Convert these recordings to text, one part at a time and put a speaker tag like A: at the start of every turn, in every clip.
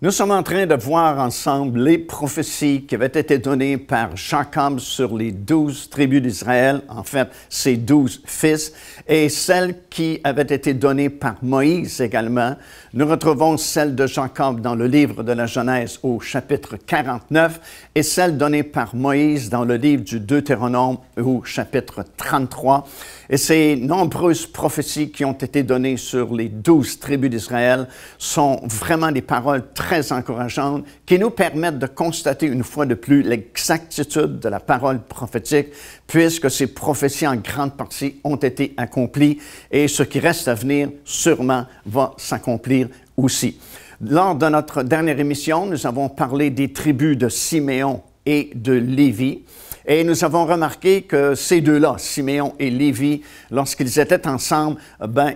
A: Nous sommes en train de voir ensemble les prophéties qui avaient été données par Jacob sur les 12 tribus d'Israël, en fait, ses 12 fils, et celles qui avaient été données par Moïse également. Nous retrouvons celle de Jacob dans le livre de la Genèse au chapitre 49 et celle donnée par Moïse dans le livre du Deutéronome au chapitre 33. Et ces nombreuses prophéties qui ont été données sur les 12 tribus d'Israël sont vraiment des paroles très encourageantes qui nous permettent de constater une fois de plus l'exactitude de la parole prophétique, puisque ces prophéties en grande partie ont été accomplies et ce qui reste à venir sûrement va s'accomplir aussi. Lors de notre dernière émission, nous avons parlé des tribus de Siméon et de Lévi. Et nous avons remarqué que ces deux-là, Siméon et Lévi, lorsqu'ils étaient ensemble,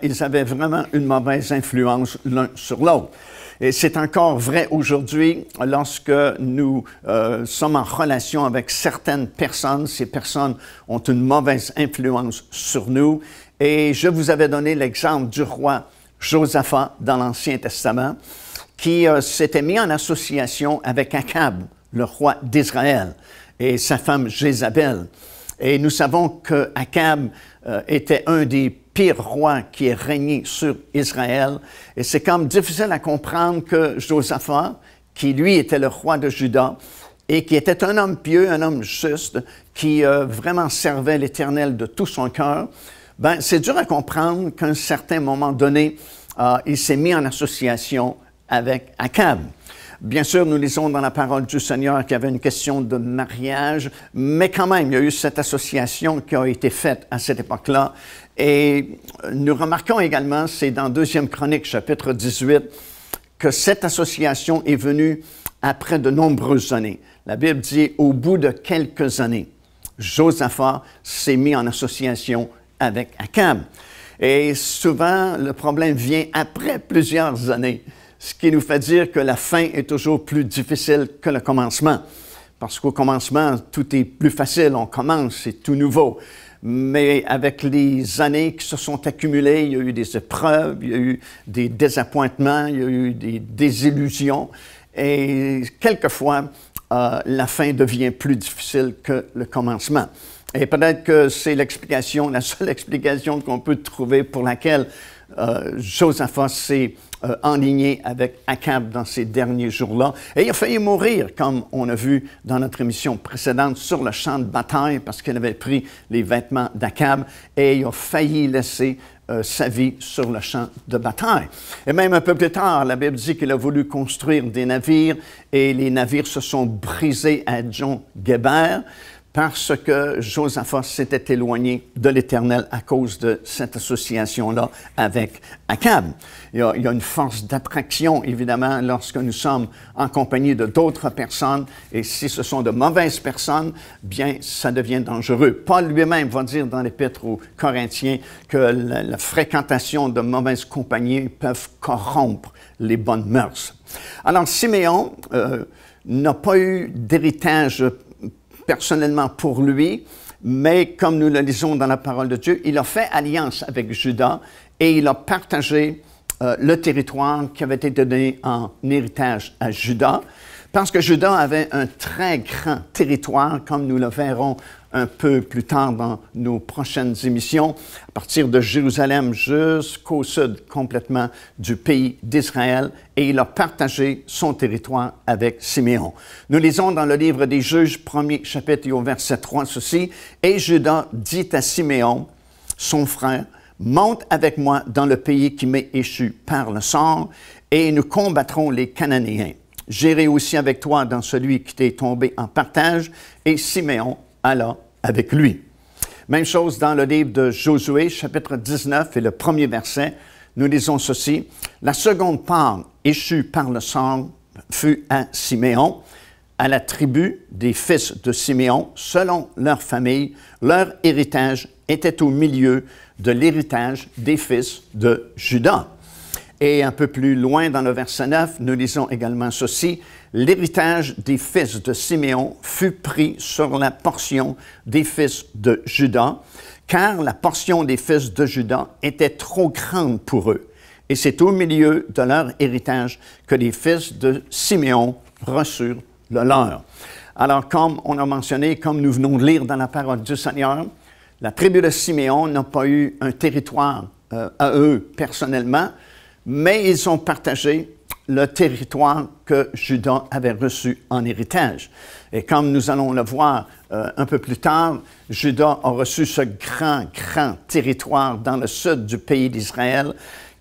A: ils avaient vraiment une mauvaise influence l'un sur l'autre. Et c'est encore vrai aujourd'hui lorsque nous sommes en relation avec certaines personnes. Ces personnes ont une mauvaise influence sur nous. Et je vous avais donné l'exemple du roi Josaphat dans l'Ancien Testament qui s'était mis en association avec Akab, le roi d'Israël, et sa femme Jézabel. Et nous savons que Akab était un des pires rois qui ait régné sur Israël. Et c'est comme difficile à comprendre que Josaphat, qui lui était le roi de Juda, et qui était un homme pieux, un homme juste, qui vraiment servait l'Éternel de tout son cœur, c'est dur à comprendre qu'à un certain moment donné, il s'est mis en association avec Akab. Bien sûr, nous lisons dans la parole du Seigneur qu'il y avait une question de mariage, mais quand même, il y a eu cette association qui a été faite à cette époque-là. Et nous remarquons également, c'est dans 2 Chroniques, chapitre 18, que cette association est venue après de nombreuses années. La Bible dit, au bout de quelques années, Josaphat s'est mis en association avec Akab. Et souvent, le problème vient après plusieurs années. Ce qui nous fait dire que la fin est toujours plus difficile que le commencement. Parce qu'au commencement, tout est plus facile, on commence, c'est tout nouveau. Mais avec les années qui se sont accumulées, il y a eu des épreuves, il y a eu des désappointements, il y a eu des désillusions. Et quelquefois, la fin devient plus difficile que le commencement. Et peut-être que c'est l'explication, la seule explication qu'on peut trouver pour laquelle Josaphat s'est enligné avec Akab dans ces derniers jours-là. Et il a failli mourir, comme on a vu dans notre émission précédente, sur le champ de bataille, parce qu'il avait pris les vêtements d'Akab, et il a failli laisser sa vie sur le champ de bataille. Et même un peu plus tard, la Bible dit qu'il a voulu construire des navires, et les navires se sont brisés à Djon-Guéber, parce que Josaphat s'était éloigné de l'Éternel à cause de cette association-là avec Akab. Il y a une force d'attraction, évidemment, lorsque nous sommes en compagnie de d'autres personnes, et si ce sont de mauvaises personnes, bien, ça devient dangereux. Paul lui-même va dire dans l'Épître aux Corinthiens que la fréquentation de mauvaises compagnies peuvent corrompre les bonnes mœurs. Alors, Siméon n'a pas eu d'héritage personnellement pour lui, mais comme nous le lisons dans la parole de Dieu, il a fait alliance avec Juda et il a partagé le territoire qui avait été donné en héritage à Juda, parce que Juda avait un très grand territoire, comme nous le verrons un peu plus tard dans nos prochaines émissions, à partir de Jérusalem jusqu'au sud complètement du pays d'Israël, et il a partagé son territoire avec Siméon. Nous lisons dans le livre des Juges, 1er chapitre et au verset 3 ceci, « Et Juda dit à Siméon, son frère, « Monte avec moi dans le pays qui m'est échu par le sort, et nous combattrons les Cananéens. J'irai aussi avec toi dans celui qui t'est tombé en partage. » Et Siméon alla avec lui. Même chose dans le livre de Josué, chapitre 19 et le premier verset, nous lisons ceci. « La seconde part échue par le sort fut à Siméon, à la tribu des fils de Siméon, selon leur famille. Leur héritage était au milieu de l'héritage des fils de Juda. » Et un peu plus loin dans le verset 9, nous lisons également ceci. « L'héritage des fils de Siméon fut pris sur la portion des fils de Juda, car la portion des fils de Juda était trop grande pour eux. Et c'est au milieu de leur héritage que les fils de Siméon reçurent le leur. Alors, comme on a mentionné, comme nous venons de lire dans la parole du Seigneur, la tribu de Siméon n'a pas eu un territoire à eux personnellement, mais ils ont partagé le territoire que Juda avait reçu en héritage. Et comme nous allons le voir un peu plus tard, Juda a reçu ce grand territoire dans le sud du pays d'Israël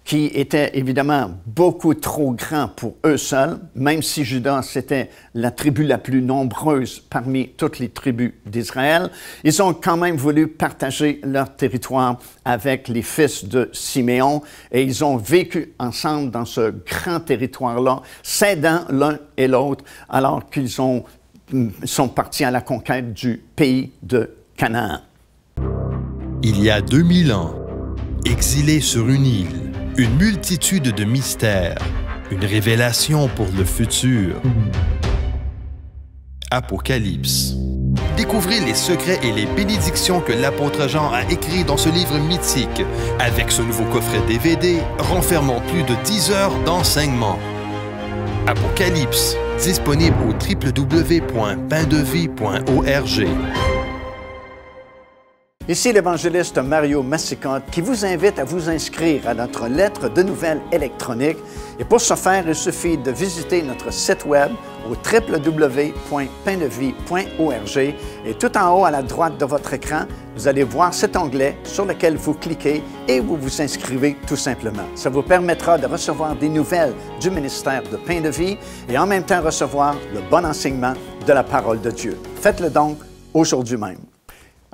A: qui était évidemment beaucoup trop grand pour eux seuls, même si Juda, c'était la tribu la plus nombreuse parmi toutes les tribus d'Israël. Ils ont quand même voulu partager leur territoire avec les fils de Siméon et ils ont vécu ensemble dans ce grand territoire-là, s'aidant l'un et l'autre, alors qu'ils sont partis à la conquête du pays de Canaan.
B: Il y a 2000 ans, exilés sur une île, une multitude de mystères, une révélation pour le futur. Apocalypse. Découvrez les secrets et les bénédictions que l'apôtre Jean a écrits dans ce livre mythique, avec ce nouveau coffret DVD renfermant plus de 10 heures d'enseignement. Apocalypse, disponible au www.paindevie.org.
A: Ici l'évangéliste Mario Massicotte qui vous invite à vous inscrire à notre lettre de nouvelles électronique. Et pour ce faire, il suffit de visiter notre site web au www.paindevie.org et tout en haut à la droite de votre écran, vous allez voir cet onglet sur lequel vous cliquez et vous vous inscrivez tout simplement. Ça vous permettra de recevoir des nouvelles du ministère de Pain de Vie et en même temps recevoir le bon enseignement de la parole de Dieu. Faites-le donc aujourd'hui même.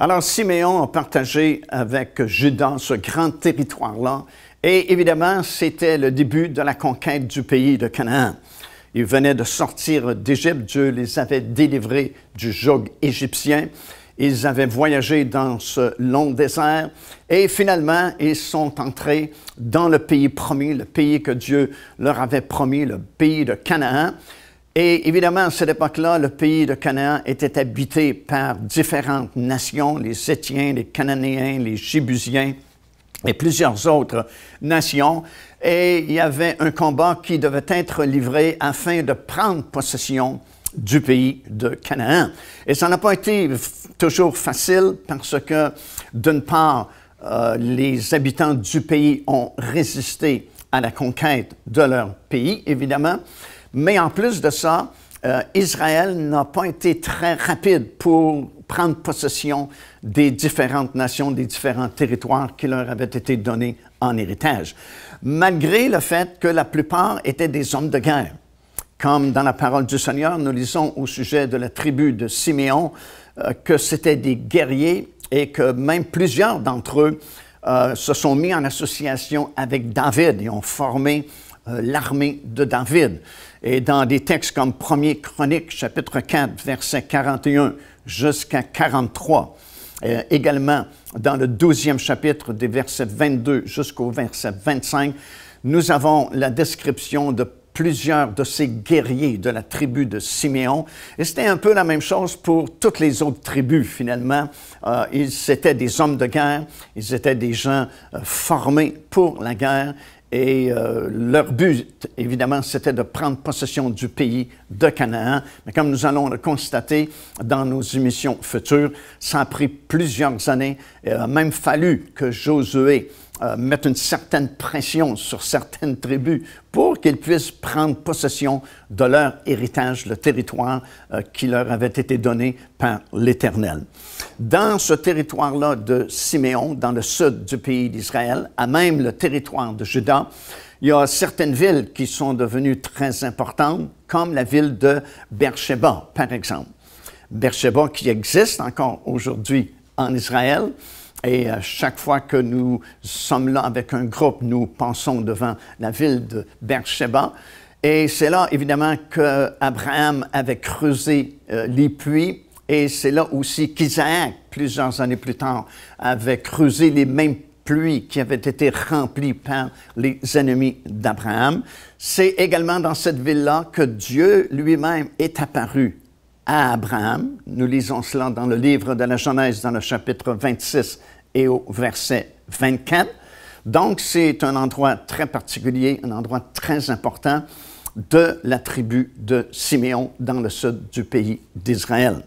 A: Alors, Siméon a partagé avec Juda ce grand territoire-là et évidemment, c'était le début de la conquête du pays de Canaan. Ils venaient de sortir d'Égypte, Dieu les avait délivrés du joug égyptien. Ils avaient voyagé dans ce long désert et finalement, ils sont entrés dans le pays promis, le pays que Dieu leur avait promis, le pays de Canaan. Et évidemment, à cette époque-là, le pays de Canaan était habité par différentes nations, les Héthiens, les Cananéens, les Jébusiens et plusieurs autres nations. Et il y avait un combat qui devait être livré afin de prendre possession du pays de Canaan. Et ça n'a pas été toujours facile parce que, d'une part, les habitants du pays ont résisté à la conquête de leur pays, évidemment. Mais en plus de ça, Israël n'a pas été très rapide pour prendre possession des différentes nations, des différents territoires qui leur avaient été donnés en héritage, malgré le fait que la plupart étaient des hommes de guerre. Comme dans la parole du Seigneur, nous lisons au sujet de la tribu de Siméon que c'était des guerriers et que même plusieurs d'entre eux se sont mis en association avec David et ont formé l'armée de David. Et dans des textes comme 1er Chronique, chapitre 4, verset 41 jusqu'à 43, également dans le 12e chapitre des versets 22 jusqu'au verset 25, nous avons la description de plusieurs de ces guerriers de la tribu de Siméon. Et c'était un peu la même chose pour toutes les autres tribus, finalement. Ils étaient des hommes de guerre, ils étaient des gens formés pour la guerre. Et leur but, évidemment, c'était de prendre possession du pays de Canaan. Mais comme nous allons le constater dans nos émissions futures, ça a pris plusieurs années. Il a même fallu que Josué mette une certaine pression sur certaines tribus pour qu'ils puissent prendre possession de leur héritage, le territoire qui leur avait été donné par l'Éternel. Dans ce territoire-là de Siméon, dans le sud du pays d'Israël, à même le territoire de Juda, il y a certaines villes qui sont devenues très importantes, comme la ville de Beersheba, par exemple. Beersheba qui existe encore aujourd'hui en Israël. Et chaque fois que nous sommes là avec un groupe, nous passons devant la ville de Beersheba. Et c'est là, évidemment, qu'Abraham avait creusé les puits. Et c'est là aussi qu'Isaac, plusieurs années plus tard, avait creusé les mêmes puits qui avaient été remplis par les ennemis d'Abraham. C'est également dans cette ville-là que Dieu lui-même est apparu à Abraham. Nous lisons cela dans le livre de la Genèse, dans le chapitre 26 et au verset 24. Donc, c'est un endroit très particulier, un endroit très important de la tribu de Siméon dans le sud du pays d'Israël.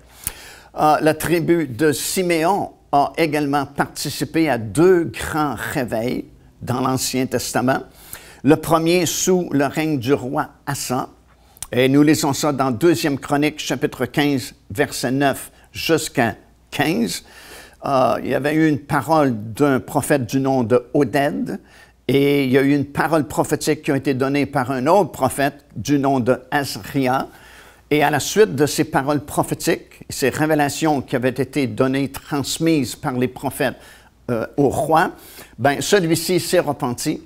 A: La tribu de Siméon a également participé à 2 grands réveils dans l'Ancien Testament. Le premier sous le règne du roi Asa, et nous lisons ça dans 2e Chronique, chapitre 15, verset 9 jusqu'à 15. Il y avait eu une parole d'un prophète du nom de Oded, et il y a eu une parole prophétique qui a été donnée par un autre prophète du nom de Azria. Et à la suite de ces paroles prophétiques, ces révélations qui avaient été données, transmises par les prophètes au roi, celui-ci s'est repenti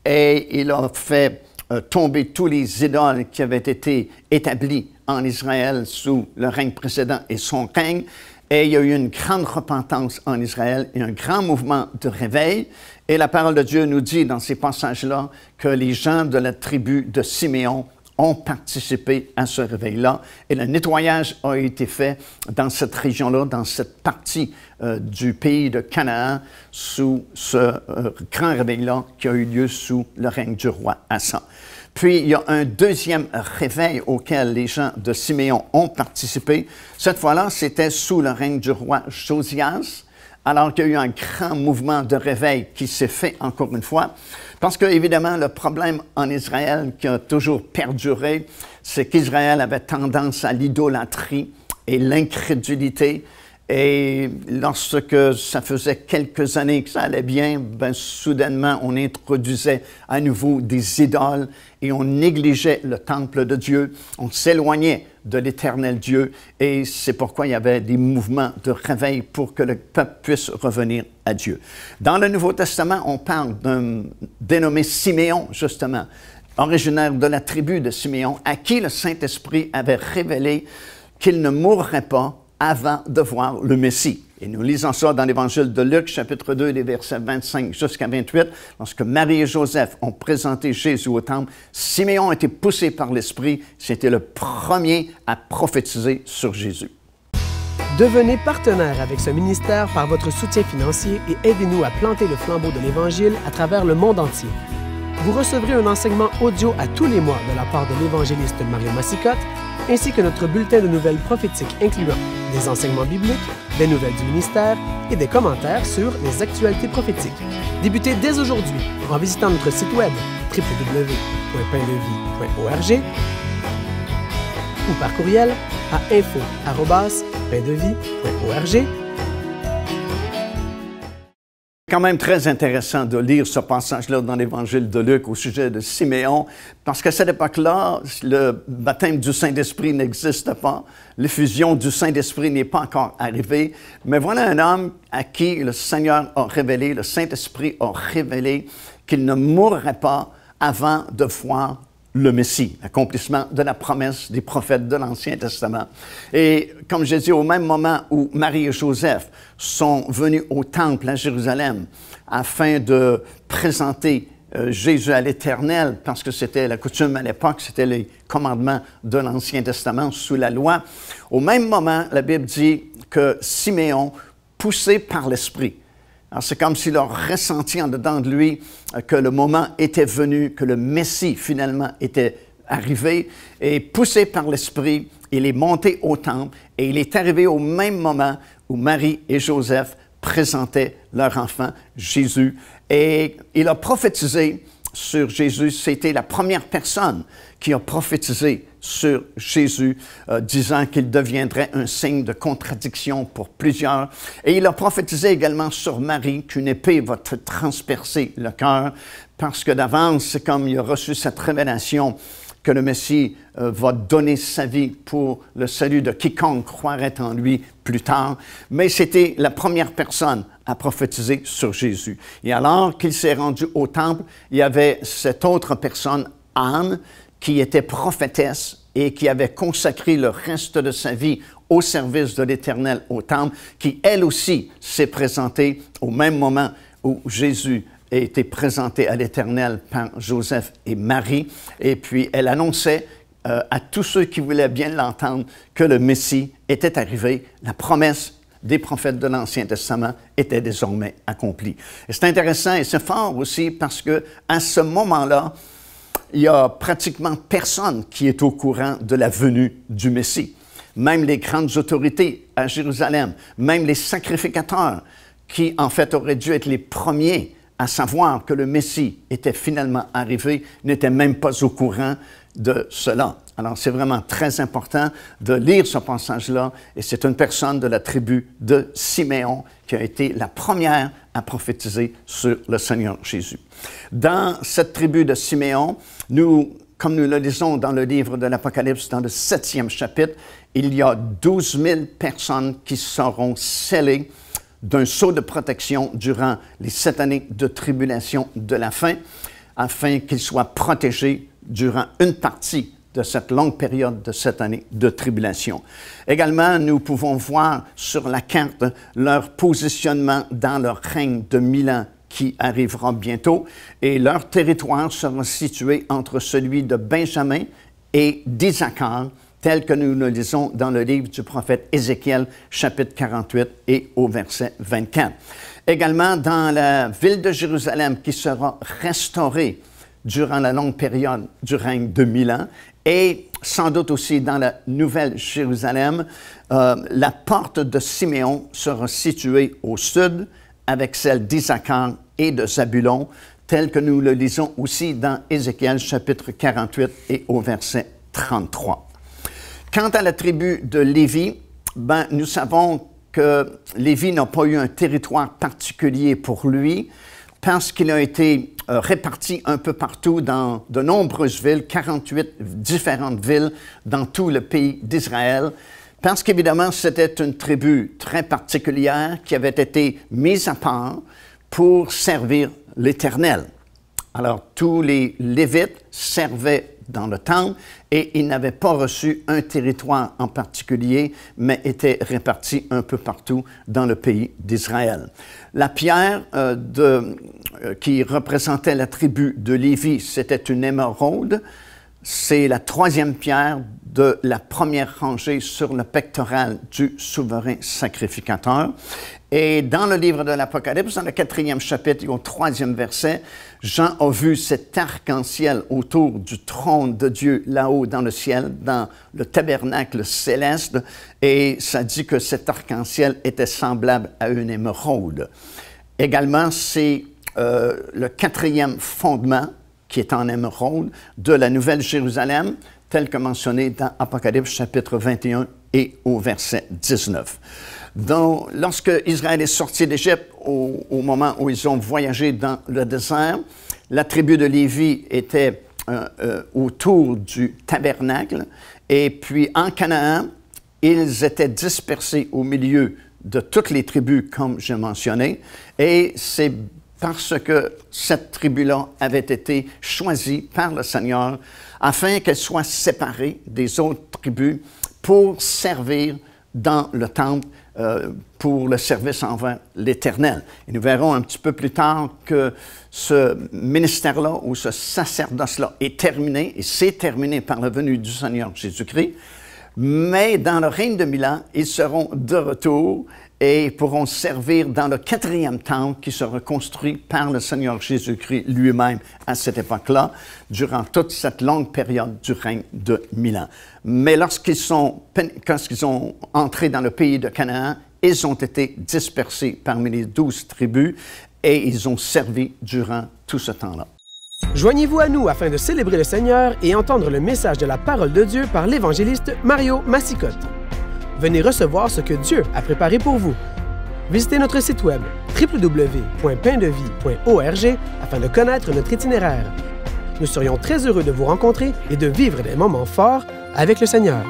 A: et il a fait tomber tous les idoles qui avaient été établis en Israël sous le règne précédent et son règne. Et il y a eu une grande repentance en Israël et un grand mouvement de réveil. Et la parole de Dieu nous dit dans ces passages-là que les gens de la tribu de Siméon ont participé à ce réveil-là. Et le nettoyage a été fait dans cette région-là, dans cette partie du pays de Canaan, sous ce grand réveil-là qui a eu lieu sous le règne du roi Asa. Puis, il y a un deuxième réveil auquel les gens de Siméon ont participé. Cette fois-là, c'était sous le règne du roi Josias, alors qu'il y a eu un grand mouvement de réveil qui s'est fait encore une fois. Parce que, évidemment, le problème en Israël qui a toujours perduré, c'est qu'Israël avait tendance à l'idolâtrie et l'incrédulité. Et lorsque ça faisait quelques années que ça allait bien, soudainement, on introduisait à nouveau des idoles et on négligeait le temple de Dieu. On s'éloignait de l'Éternel Dieu et c'est pourquoi il y avait des mouvements de réveil pour que le peuple puisse revenir à Dieu. Dans le Nouveau Testament, on parle d'un dénommé Siméon, justement, originaire de la tribu de Siméon, à qui le Saint-Esprit avait révélé qu'il ne mourrait pas avant de voir le Messie. Et nous lisons ça dans l'Évangile de Luc, chapitre 2, les versets 25 jusqu'à 28. Lorsque Marie et Joseph ont présenté Jésus au temple, Siméon a été poussé par l'Esprit. C'était le premier à prophétiser sur Jésus.
C: Devenez partenaire avec ce ministère par votre soutien financier et aidez-nous à planter le flambeau de l'Évangile à travers le monde entier. Vous recevrez un enseignement audio à tous les mois de la part de l'évangéliste Mario Massicotte, ainsi que notre bulletin de nouvelles prophétiques incluant des enseignements bibliques, des nouvelles du ministère et des commentaires sur les actualités prophétiques. Débutez dès aujourd'hui en visitant notre site web www.paindevie.org ou par courriel à info@paindevie.org.
A: C'est quand même très intéressant de lire ce passage-là dans l'Évangile de Luc au sujet de Siméon, parce qu'à cette époque-là, le baptême du Saint-Esprit n'existe pas, l'effusion du Saint-Esprit n'est pas encore arrivée, mais voilà un homme à qui le Seigneur a révélé, le Saint-Esprit a révélé qu'il ne mourrait pas avant de voir le Messie, l'accomplissement de la promesse des prophètes de l'Ancien Testament. Et comme j'ai dit, au même moment où Marie et Joseph sont venus au temple à Jérusalem afin de présenter Jésus à l'Éternel, parce que c'était la coutume à l'époque, c'était les commandements de l'Ancien Testament sous la loi, au même moment, la Bible dit que Siméon, poussé par l'Esprit, alors, c'est comme s'il a ressenti en dedans de lui que le moment était venu, que le Messie, finalement, était arrivé. Et poussé par l'Esprit, il est monté au temple et il est arrivé au même moment où Marie et Joseph présentaient leur enfant, Jésus. Et il a prophétisé sur Jésus. C'était la première personne qui a prophétisé sur Jésus, disant qu'il deviendrait un signe de contradiction pour plusieurs. Et il a prophétisé également sur Marie qu'une épée va te transpercer le cœur, parce que d'avance, c'est comme il a reçu cette révélation que le Messie va donner sa vie pour le salut de quiconque croirait en lui plus tard. Mais c'était la première personne à prophétiser sur Jésus. Et alors qu'il s'est rendu au temple, il y avait cette autre personne, Anne, qui était prophétesse et qui avait consacré le reste de sa vie au service de l'Éternel au temple, qui elle aussi s'est présentée au même moment où Jésus a été présenté à l'Éternel par Joseph et Marie. Et puis elle annonçait à tous ceux qui voulaient bien l'entendre que le Messie était arrivé. La promesse des prophètes de l'Ancien Testament était désormais accomplie. Et c'est intéressant et c'est fort aussi parce que à ce moment-là, il y a pratiquement personne qui est au courant de la venue du Messie. Même les grandes autorités à Jérusalem, même les sacrificateurs qui, en fait, auraient dû être les premiers à savoir que le Messie était finalement arrivé, n'étaient même pas au courant de cela. Alors, c'est vraiment très important de lire ce passage-là, et c'est une personne de la tribu de Siméon qui a été la première à prophétiser sur le Seigneur Jésus. Dans cette tribu de Siméon, comme nous le lisons dans le livre de l'Apocalypse, dans le 7e chapitre, il y a 12 000 personnes qui seront scellées d'un sceau de protection durant les 7 années de tribulation de la fin, afin qu'ils soient protégés durant une partie de cette longue période de 7 années de tribulation. Également, nous pouvons voir sur la carte leur positionnement dans leur règne de 1000 ans qui arrivera bientôt, et leur territoire sera situé entre celui de Benjamin et d'Issachar, tel que nous le lisons dans le livre du prophète Ézéchiel, chapitre 48 et au verset 24. Également, dans la ville de Jérusalem qui sera restaurée durant la longue période du règne de 1000 ans, et sans doute aussi dans la Nouvelle Jérusalem, la porte de Siméon sera située au sud, avec celle d'Issachar et de Zabulon, tel que nous le lisons aussi dans Ézéchiel, chapitre 48 et au verset 33. Quant à la tribu de Lévi, nous savons que Lévi n'a pas eu un territoire particulier pour lui parce qu'il a été réparti un peu partout dans de nombreuses villes, 48 différentes villes dans tout le pays d'Israël, parce qu'évidemment, c'était une tribu très particulière qui avait été mise à part pour servir l'Éternel. Alors, tous les Lévites servaient dans le temple et ils n'avaient pas reçu un territoire en particulier, mais étaient répartis un peu partout dans le pays d'Israël. La pierre qui représentait la tribu de Lévi, c'était une émeraude. C'est la 3e pierre de la première rangée sur le pectoral du souverain sacrificateur. Et dans le livre de l'Apocalypse, dans le 4e chapitre et au 3e verset, Jean a vu cet arc-en-ciel autour du trône de Dieu là-haut dans le ciel, dans le tabernacle céleste, et ça dit que cet arc-en-ciel était semblable à une émeraude. Également, c'est le 4e fondement qui est en émeraude de la Nouvelle Jérusalem, tel que mentionné dans Apocalypse chapitre 21 et au verset 19. Donc, lorsque Israël est sorti d'Égypte, au moment où ils ont voyagé dans le désert, la tribu de Lévi était autour du tabernacle, et puis en Canaan, ils étaient dispersés au milieu de toutes les tribus, comme j'ai mentionné, et c'est parce que cette tribu-là avait été choisie par le Seigneur afin qu'elle soit séparée des autres tribus pour servir dans le temple pour le service envers l'Éternel. Et nous verrons un petit peu plus tard que ce ministère-là ou ce sacerdoce-là est terminé, et c'est terminé par la venue du Seigneur Jésus-Christ, mais dans le règne de 1000 ans, ils seront de retour et pourront servir dans le 4e temple qui sera construit par le Seigneur Jésus-Christ lui-même à cette époque-là, durant toute cette longue période du règne de 1000 ans. Mais lorsqu'ils ont entré dans le pays de Canaan, ils ont été dispersés parmi les 12 tribus et ils ont servi durant tout ce temps-là.
C: Joignez-vous à nous afin de célébrer le Seigneur et entendre le message de la parole de Dieu par l'évangéliste Mario Massicotte. Venez recevoir ce que Dieu a préparé pour vous. Visitez notre site web www.paindevie.org afin de connaître notre itinéraire. Nous serions très heureux de vous rencontrer et de vivre des moments forts avec le Seigneur.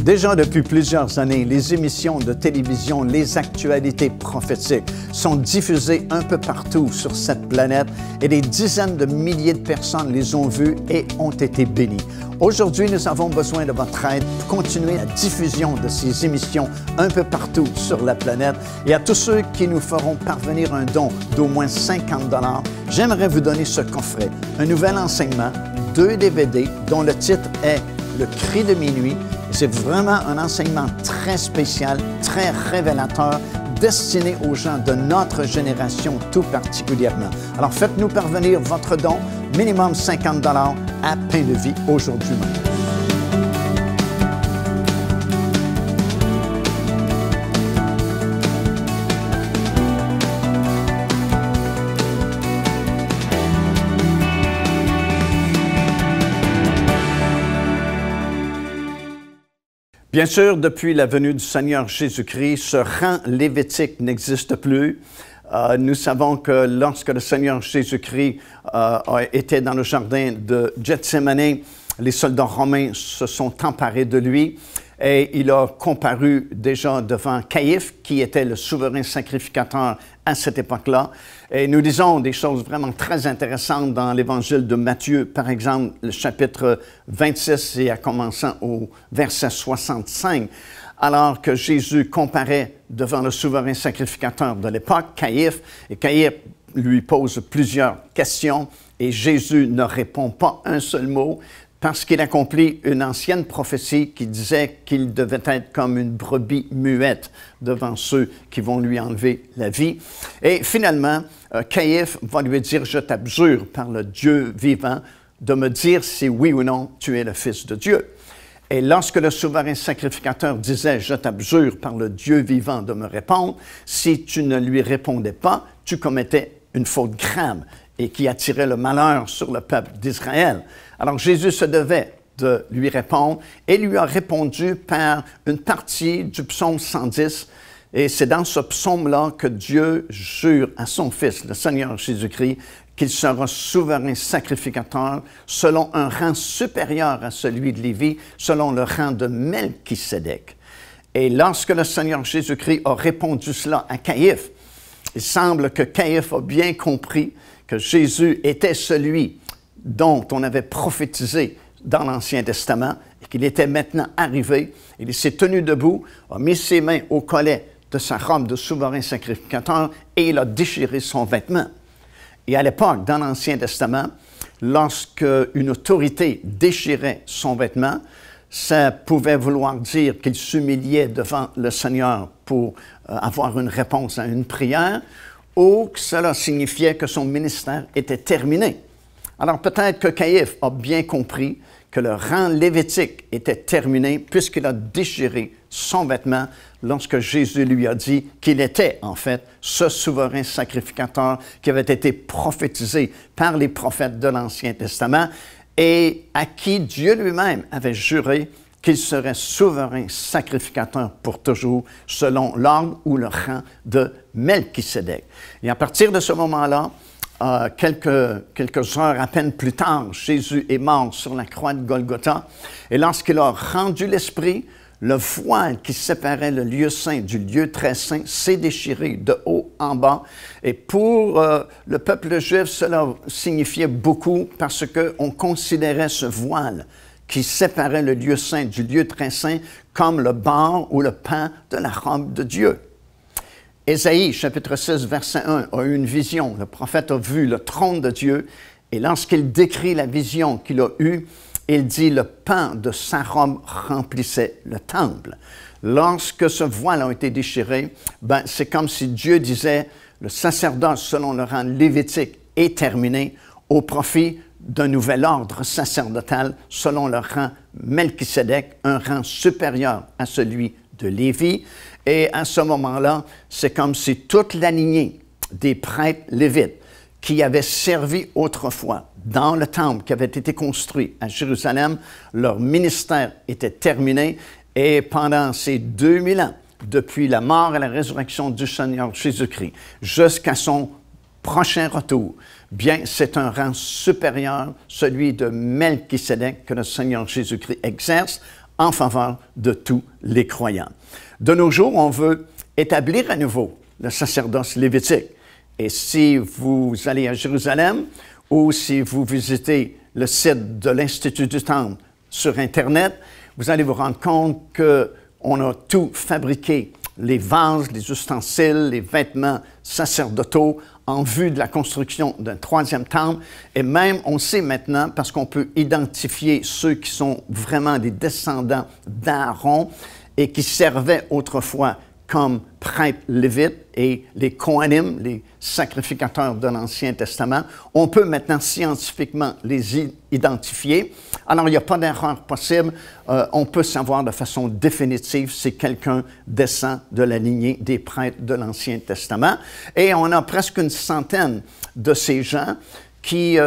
A: Déjà depuis plusieurs années, les émissions de télévision, les actualités prophétiques sont diffusées un peu partout sur cette planète et des dizaines de milliers de personnes les ont vues et ont été bénies. Aujourd'hui, nous avons besoin de votre aide pour continuer la diffusion de ces émissions un peu partout sur la planète. Et à tous ceux qui nous feront parvenir un don d'au moins 50 $, j'aimerais vous donner ce coffret, un nouvel enseignement, 2 DVD dont le titre est « Le cri de minuit ». C'est vraiment un enseignement très spécial, très révélateur, destiné aux gens de notre génération tout particulièrement. Alors faites-nous parvenir votre don, minimum 50 $ à Pain de Vie aujourd'hui même. Bien sûr, depuis la venue du Seigneur Jésus-Christ, ce rang lévitique n'existe plus. Nous savons que lorsque le Seigneur Jésus-Christ était dans le jardin de Gethsémani, les soldats romains se sont emparés de lui et il a comparu déjà devant Caïphe, qui était le souverain sacrificateur à cette époque-là. Et nous lisons des choses vraiment très intéressantes dans l'Évangile de Matthieu, par exemple, le chapitre 26 et en commençant au verset 65, alors que Jésus comparait devant le souverain sacrificateur de l'époque, Caïphe, et Caïphe lui pose plusieurs questions et Jésus ne répond pas un seul mot, parce qu'il accomplit une ancienne prophétie qui disait qu'il devait être comme une brebis muette devant ceux qui vont lui enlever la vie. Et finalement, Caïphe va lui dire « Je t'abjure par le Dieu vivant de me dire si oui ou non tu es le Fils de Dieu. » Et lorsque le souverain sacrificateur disait « Je t'abjure par le Dieu vivant de me répondre », si tu ne lui répondais pas, tu commettais une faute grave et qui attirait le malheur sur le peuple d'Israël. Alors Jésus se devait de lui répondre et lui a répondu par une partie du psaume 110. Et c'est dans ce psaume-là que Dieu jure à son Fils, le Seigneur Jésus-Christ, qu'il sera souverain sacrificateur selon un rang supérieur à celui de Lévi, selon le rang de Melchisédek. Et lorsque le Seigneur Jésus-Christ a répondu cela à Caïphe, il semble que Caïphe a bien compris que Jésus était celui dont on avait prophétisé dans l'Ancien Testament et qu'il était maintenant arrivé. Il s'est tenu debout, a mis ses mains au collet de sa robe de souverain sacrificateur et il a déchiré son vêtement. Et à l'époque, dans l'Ancien Testament, lorsque une autorité déchirait son vêtement, ça pouvait vouloir dire qu'il s'humiliait devant le Seigneur pour avoir une réponse à une prière, ou que cela signifiait que son ministère était terminé. Alors peut-être que Caïphe a bien compris que le rang lévitique était terminé puisqu'il a déchiré son vêtement lorsque Jésus lui a dit qu'il était en fait ce souverain sacrificateur qui avait été prophétisé par les prophètes de l'Ancien Testament et à qui Dieu lui-même avait juré qu'il serait souverain sacrificateur pour toujours selon l'ordre ou le rang de Melchisédek. Et à partir de ce moment-là, quelques heures à peine plus tard, Jésus est mort sur la croix de Golgotha. Et lorsqu'il a rendu l'esprit, le voile qui séparait le lieu saint du lieu très saint s'est déchiré de haut en bas. Et pour le peuple juif, cela signifiait beaucoup parce qu'on considérait ce voile qui séparait le lieu saint du lieu très saint comme le bord ou le pan de la robe de Dieu. Ésaïe, chapitre 6, verset 1, a eu une vision. Le prophète a vu le trône de Dieu et lorsqu'il décrit la vision qu'il a eue, il dit « Le pan de sa robe remplissait le temple ». Lorsque ce voile a été déchiré, c'est comme si Dieu disait « Le sacerdoce selon le rang lévitique est terminé au profit d'un nouvel ordre sacerdotal selon le rang Melchisédek, un rang supérieur à celui de Lévi. » Et à ce moment-là, c'est comme si toute la lignée des prêtres lévites qui avaient servi autrefois dans le temple qui avait été construit à Jérusalem, leur ministère était terminé et pendant ces 2000 ans, depuis la mort et la résurrection du Seigneur Jésus-Christ jusqu'à son prochain retour, bien, c'est un rang supérieur, celui de Melchisédek que le Seigneur Jésus-Christ exerce en faveur de tous les croyants. De nos jours, on veut établir à nouveau le sacerdoce lévitique. Et si vous allez à Jérusalem ou si vous visitez le site de l'Institut du Temple sur Internet, vous allez vous rendre compte qu'on a tout fabriqué, les vases, les ustensiles, les vêtements sacerdotaux en vue de la construction d'un troisième temple. Et même, on sait maintenant, parce qu'on peut identifier ceux qui sont vraiment des descendants d'Aaron et qui servaient autrefois comme prêtres lévites et les Kohanim, les sacrificateurs de l'Ancien Testament. On peut maintenant scientifiquement les identifier. Alors, il n'y a pas d'erreur possible. On peut savoir de façon définitive si quelqu'un descend de la lignée des prêtres de l'Ancien Testament. Et on a presque une centaine de ces gens qui...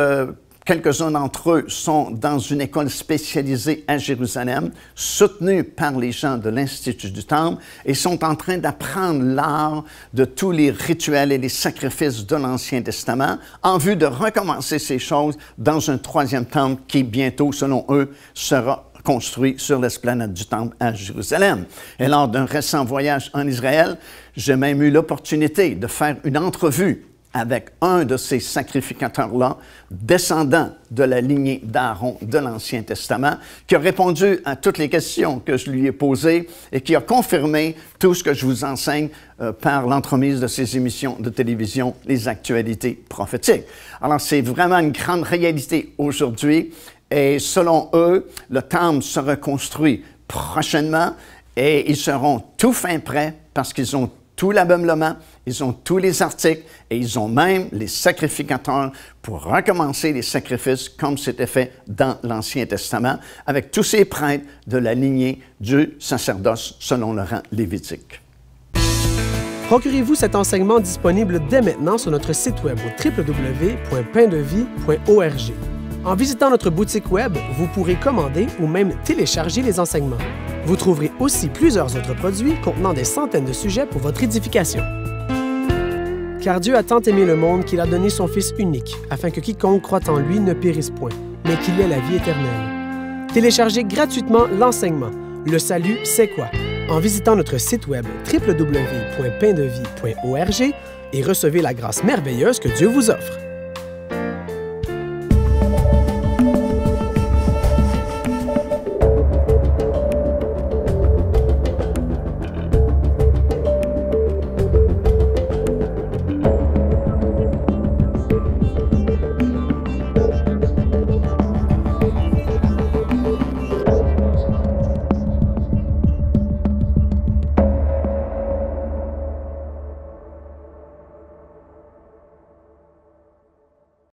A: quelques-uns d'entre eux sont dans une école spécialisée à Jérusalem, soutenus par les gens de l'Institut du Temple, et sont en train d'apprendre l'art de tous les rituels et les sacrifices de l'Ancien Testament en vue de recommencer ces choses dans un troisième temple qui, bientôt, selon eux, sera construit sur l'esplanade du Temple à Jérusalem. Et lors d'un récent voyage en Israël, j'ai même eu l'opportunité de faire une entrevue avec un de ces sacrificateurs-là, descendant de la lignée d'Aaron de l'Ancien Testament, qui a répondu à toutes les questions que je lui ai posées et qui a confirmé tout ce que je vous enseigne par l'entremise de ces émissions de télévision, les actualités prophétiques. Alors, c'est vraiment une grande réalité aujourd'hui et selon eux, le temple sera construit prochainement et ils seront tout fin prêts parce qu'ils ont tout l'ameublement, ils ont tous les articles et ils ont même les sacrificateurs pour recommencer les sacrifices comme c'était fait dans l'Ancien Testament avec tous ces prêtres de la lignée du sacerdoce selon le rang lévitique.
C: Procurez-vous cet enseignement disponible dès maintenant sur notre site web au www.paindevie.org. En visitant notre boutique web, vous pourrez commander ou même télécharger les enseignements. Vous trouverez aussi plusieurs autres produits contenant des centaines de sujets pour votre édification. Car Dieu a tant aimé le monde qu'il a donné son Fils unique, afin que quiconque croit en lui ne périsse point, mais qu'il ait la vie éternelle. Téléchargez gratuitement l'enseignement « Le salut, c'est quoi ?» en visitant notre site web www.paindevie.org et recevez la grâce merveilleuse que Dieu vous offre.